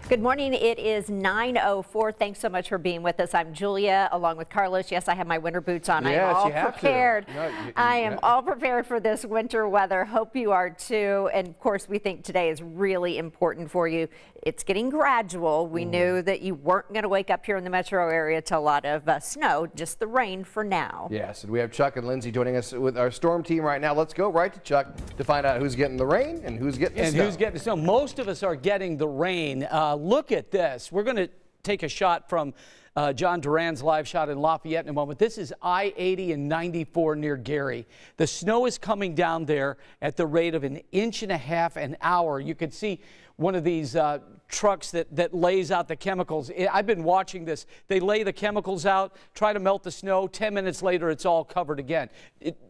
Good morning. It is 9:04. Thanks so much for being with us. I'm Julia, along with Carlos. Yes, I have my winter boots on. Yes, I am all you have prepared. to. No, I am all prepared for this winter weather. Hope you are too. And of course, we think today is really important for you. It's getting gradual. We knew that you weren't going to wake up here in the metro area to a lot of snow, just the rain for now. Yes, and we have Chuck and Lindsay joining us with our storm team right now. Let's go right to Chuck to find out who's getting the rain and who's getting the snow. Who's getting the snow. Most of us are getting the rain. Look at this. We're going to take a shot from John Duran's live shot in Lafayette in a moment. This is I-80 and 94 near Gary. The snow is coming down there at the rate of 1.5 inches an hour. You can see one of these trucks that lays out the chemicals. I've been watching this. They lay the chemicals out, try to melt the snow. 10 minutes later, it's all covered again.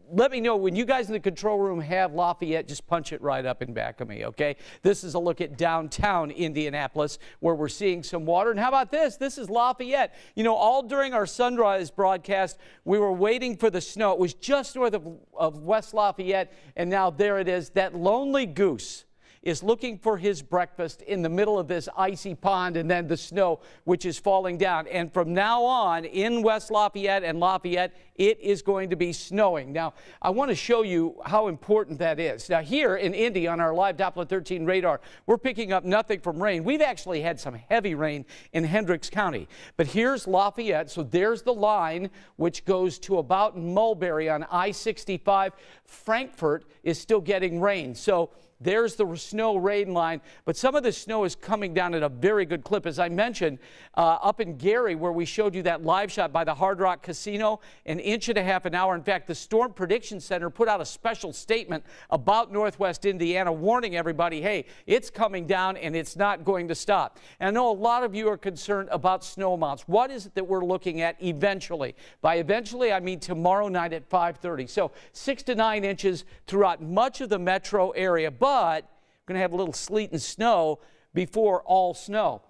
Let me know when you guys in the control room have Lafayette, just punch it right up in back of me, okay? This is a look at downtown Indianapolis where we're seeing some water. And how about this? This is Lafayette. You know, all during our sunrise broadcast, we were waiting for the snow. It was just north of West Lafayette, and now there it is. That lonely goose is looking for his breakfast in the middle of this icy pond, and then the snow which is falling down. And from now on in West Lafayette and Lafayette, it is going to be snowing. Now, I want to show you how important that is. Now, here in Indy on our live Doppler 13 radar, we're picking up nothing from rain. We've actually had some heavy rain in Hendricks County. But here's Lafayette. So there's the line which goes to about Mulberry on I-65. Frankfort is still getting rain. So there's the snow rain line, but some of the snow is coming down at a very good clip. As I mentioned, up in Gary, where we showed you that live shot by the Hard Rock Casino, 1.5 inches an hour. In fact, the Storm Prediction Center put out a special statement about Northwest Indiana, warning everybody, hey, it's coming down and it's not going to stop. And I know a lot of you are concerned about snow amounts. What is it that we're looking at eventually? By eventually, I mean tomorrow night at 5:30. So 6 to 9 inches throughout much of the metro area. But we're going to have a little sleet and snow before all snow.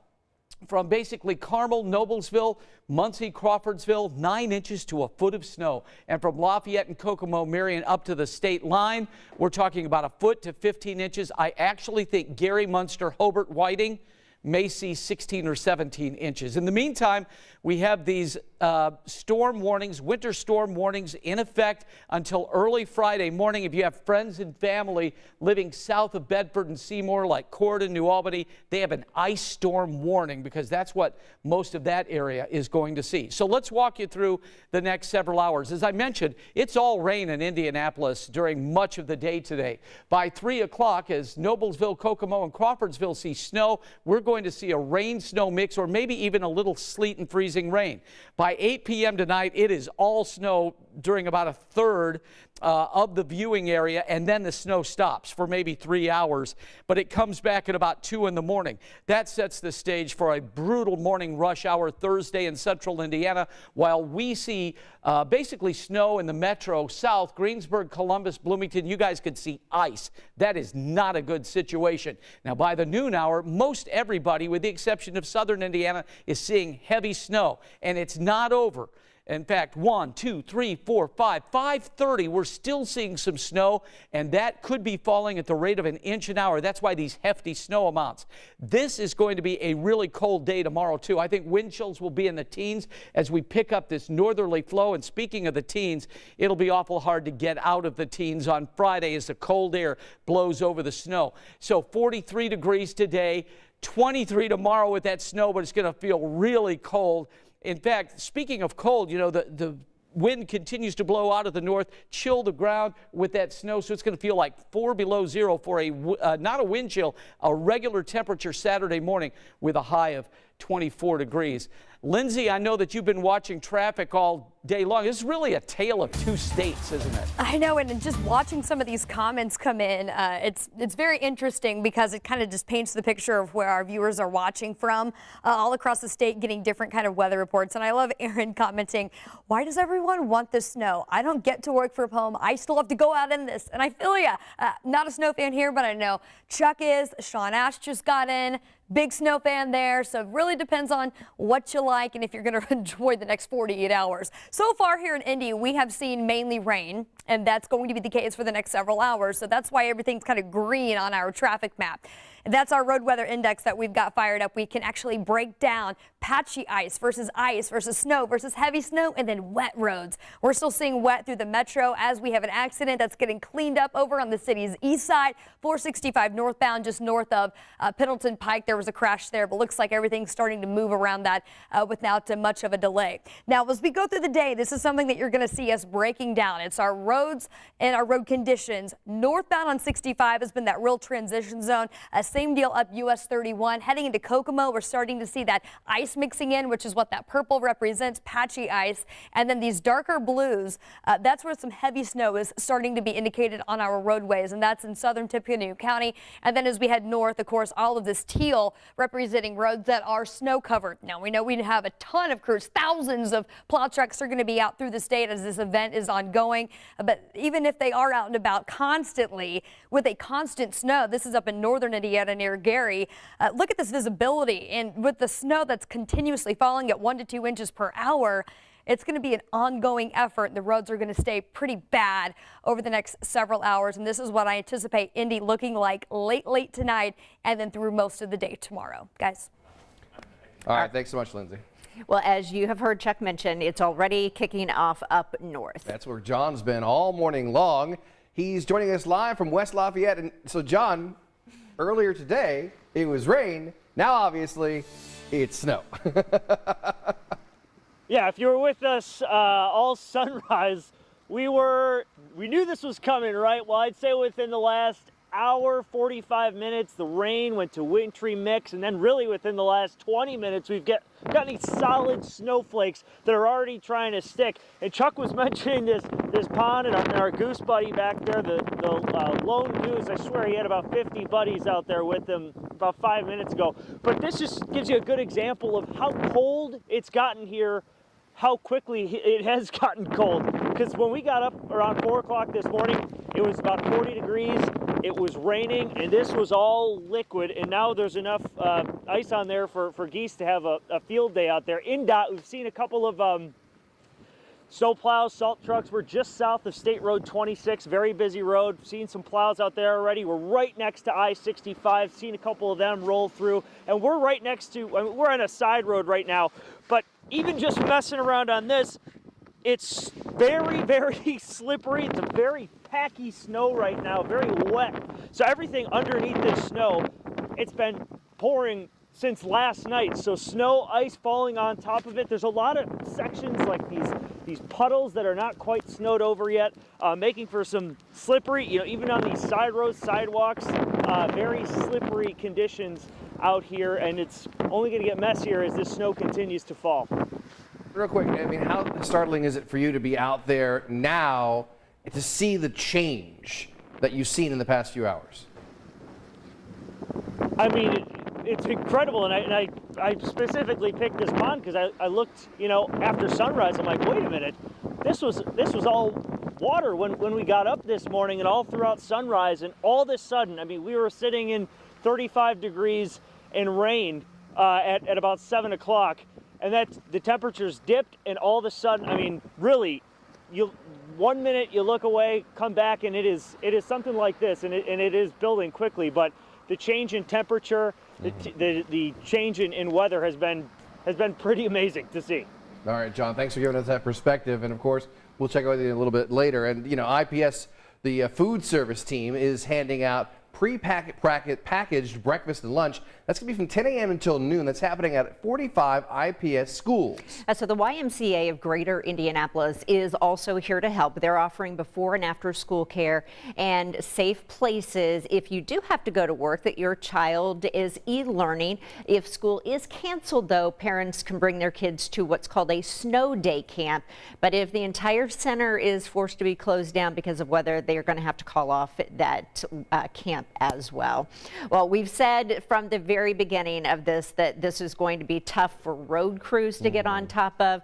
From basically Carmel, Noblesville, Muncie, Crawfordsville, 9 inches to a foot of snow. And from Lafayette and Kokomo, Marion up to the state line, we're talking about 1 foot to 15 inches. I actually think Gary, Munster, Hobart, Whiting may see 16 or 17 inches. In the meantime, we have these storm warnings, winter storm warnings in effect until early Friday morning. If you have friends and family living south of Bedford and Seymour, like Corydon, New Albany, they have an ice storm warning because that's what most of that area is going to see. So let's walk you through the next several hours. As I mentioned, it's all rain in Indianapolis during much of the day today. By 3 o'clock, as Noblesville, Kokomo, and Crawfordsville see snow, we're going to see a rain-snow mix or maybe even a little sleet and freezing rain. By 8 p.m. tonight, it is all snow during about 1/3 of the viewing area, and then the snow stops for maybe 3 hours, but it comes back at about 2 in the morning. That sets the stage for a brutal morning rush hour Thursday in central Indiana, while we see basically snow in the metro south, Greensburg, Columbus, Bloomington. You guys could see ice. That is not a good situation. Now, by the noon hour, most everybody, with the exception of southern Indiana, is seeing heavy snow, and it's not over. In fact, 1, 2, 3, 4, 5, 5:30, we're still seeing some snow, and that could be falling at the rate of 1 inch an hour. That's why these hefty snow amounts. This is going to be a really cold day tomorrow, too. I think wind chills will be in the teens as we pick up this northerly flow. And speaking of the teens, it'll be awful hard to get out of the teens on Friday as the cold air blows over the snow. So 43 degrees today, 23 tomorrow with that snow, but it's going to feel really cold. In fact, speaking of cold, you know, the wind continues to blow out of the north, chill the ground with that snow, so it's going to feel like 4 below zero for a not a wind chill, a regular temperature Saturday morning with a high of 24 degrees. Lindsay, I know that you've been watching traffic all day long. This is really a tale of two states, isn't it? I know, and just watching some of these comments come in, it's very interesting because it kind of just paints the picture of where our viewers are watching from all across the state, getting different kind of weather reports. And I love Aaron commenting, why does everyone want the snow? I don't get to work from home. I still have to go out in this. And I feel ya. Not a snow fan here, but I know Chuck is. Sean Ash just got in. Big snow fan there, so it really depends on what you like and if you're going to enjoy the next 48 hours. So far here in Indy, we have seen mainly rain, and that's going to be the case for the next several hours, so that's why everything's kind of green on our traffic map. That's our road weather index that we've got fired up. We can actually break down patchy ice versus snow versus heavy snow, and then wet roads. We're still seeing wet through the metro as we have an accident that's getting cleaned up over on the city's east side, 465 northbound, just north of Pendleton Pike. There was a crash there, but looks like everything's starting to move around that without much of a delay. Now, as we go through the day, this is something that you're going to see us breaking down. It's our roads and our road conditions. Northbound on 65 has been that real transition zone. Same deal up US 31. Heading into Kokomo, we're starting to see that ice mixing in, which is what that purple represents, patchy ice. And then these darker blues, that's where some heavy snow is starting to be indicated on our roadways, and that's in southern Tippecanoe County. And then as we head north, of course, all of this teal representing roads that are snow covered. Now, we know we have a ton of crews. Thousands of plow trucks are going to be out through the state as this event is ongoing. But even if they are out and about constantly with a constant snow, this is up in northern Indiana near Gary. Look at this visibility, and with the snow that's continuously falling at 1 to 2 inches per hour, it's going to be an ongoing effort. The roads are going to stay pretty bad over the next several hours, and this is what I anticipate Indy looking like late tonight and then through most of the day tomorrow. Guys. All right, thanks so much, Lindsay. Well, as you have heard Chuck mention, it's already kicking off up north. That's where John's been all morning long. He's joining us live from West Lafayette. And so, John, earlier today, it was rain. Now, obviously, it's snow. Yeah, if you were with us all sunrise, we knew this was coming, right? Well, I'd say within the last hour, 45 minutes, the rain went to wintry mix, and then really within the last 20 minutes, we've got these solid snowflakes that are already trying to stick. And Chuck was mentioning this pond and our goose buddy back there, the lone goose. I swear he had about 50 buddies out there with him about 5 minutes ago. But this just gives you a good example of how cold it's gotten here, how quickly it has gotten cold. Because when we got up around 4 o'clock this morning, it was about 40 degrees. It was raining, and this was all liquid, and now there's enough ice on there for geese to have a field day out there. INDOT, we've seen a couple of snow plows, salt trucks. We're just south of State Road 26, very busy road. Seen some plows out there already. We're right next to I-65, seen a couple of them roll through, and we're right next to, we're on a side road right now, but even just messing around on this, it's very, very slippery. It's a very packy snow right now, very wet. So everything underneath this snow, it's been pouring since last night. So snow, ice falling on top of it. There's a lot of sections like these puddles that are not quite snowed over yet, making for some slippery, even on these side roads, sidewalks, very slippery conditions out here, and it's only going to get messier as this snow continues to fall. Real quick, I mean, how startling is it for you to be out there now to see the change that you've seen in the past few hours? I mean, it's incredible, and I specifically picked this pond because I looked, after sunrise. I'm like, wait a minute, this was all water when we got up this morning, and all throughout sunrise, and all of a sudden, I mean, we were sitting in 35 degrees and rain at about 7 o'clock. And the temperatures dipped, and all of a sudden, I mean, really, 1 minute you look away, come back, and it is something like this, and it is building quickly. But the change in temperature, the change in weather has been pretty amazing to see. All right, John, thanks for giving us that perspective, and of course, we'll check with you a little bit later. And IPS, the food service team, is handing out packaged breakfast and lunch. That's going to be from 10 a.m. until noon. That's happening at 45 IPS schools. So the YMCA of Greater Indianapolis is also here to help. They're offering before and after school care and safe places if you do have to go to work, that your child is e-learning. If school is canceled, though, parents can bring their kids to what's called a snow day camp. But if the entire center is forced to be closed down because of weather, they are going to have to call off that camp as well. Well, we've said from the very very beginning of this that this is going to be tough for road crews to get on top of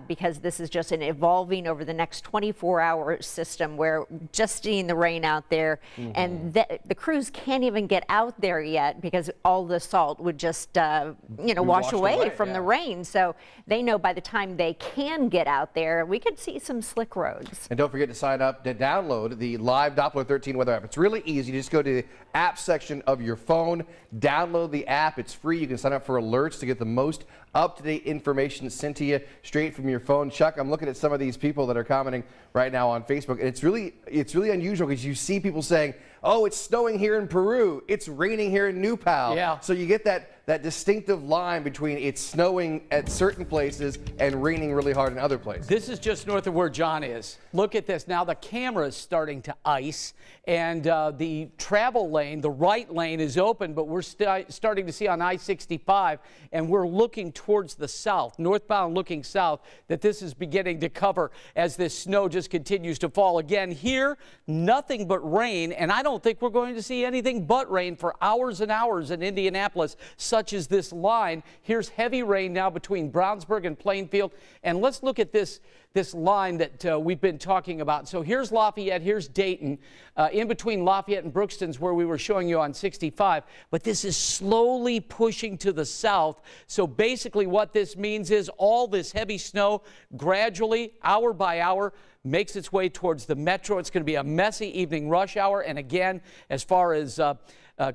because this is just an evolving over the next 24-hour system where just seeing the rain out there and the crews can't even get out there yet because all the salt would just wash away from the rain. So they know by the time they can get out there, we could see some slick roads. And don't forget to sign up to download the live Doppler 13 weather app. It's really easy. You just go to the app section of your phone, download the app. It's free. You can sign up for alerts to get the most up-to-date information sent to you straight from your phone. Chuck, I'm looking at some of these people that are commenting right now on Facebook, and it's really unusual because you see people saying, oh, it's snowing here in Peru, it's raining here in New Pal. Yeah. So you get that distinctive line between it's snowing at certain places and raining really hard in other places. This is just north of where John is. Look at this. Now the camera is starting to ice, and the travel lane, the right lane, is open, but we're starting to see on I-65, and we're looking towards the south, northbound looking south, that this is beginning to cover as this snow just continues to fall. Again, here, nothing but rain, and I don't think we're going to see anything but rain for hours and hours in Indianapolis, such as this line. Here's heavy rain now between Brownsburg and Plainfield, and let's look at this line that we've been talking about. So here's Lafayette, here's Dayton, in between Lafayette and Brookston's where we were showing you on 65, but this is slowly pushing to the south. So basically what this means is all this heavy snow gradually, hour by hour, makes its way towards the metro. It's going to be a messy evening rush hour, and again, as far as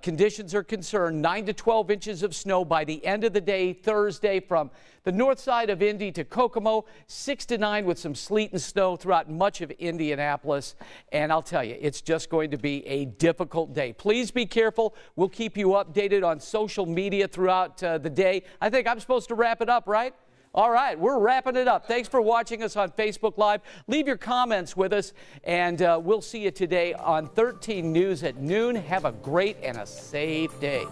conditions are concerned, 9 to 12 inches of snow by the end of the day Thursday from the north side of Indy to Kokomo, 6 to 9 with some sleet and snow throughout much of Indianapolis. And I'll tell you, it's just going to be a difficult day. Please be careful. We'll keep you updated on social media throughout the day. I think I'm supposed to wrap it up, right? All right, we're wrapping it up. Thanks for watching us on Facebook Live. Leave your comments with us, and we'll see you today on 13 News at noon. Have a great and a safe day.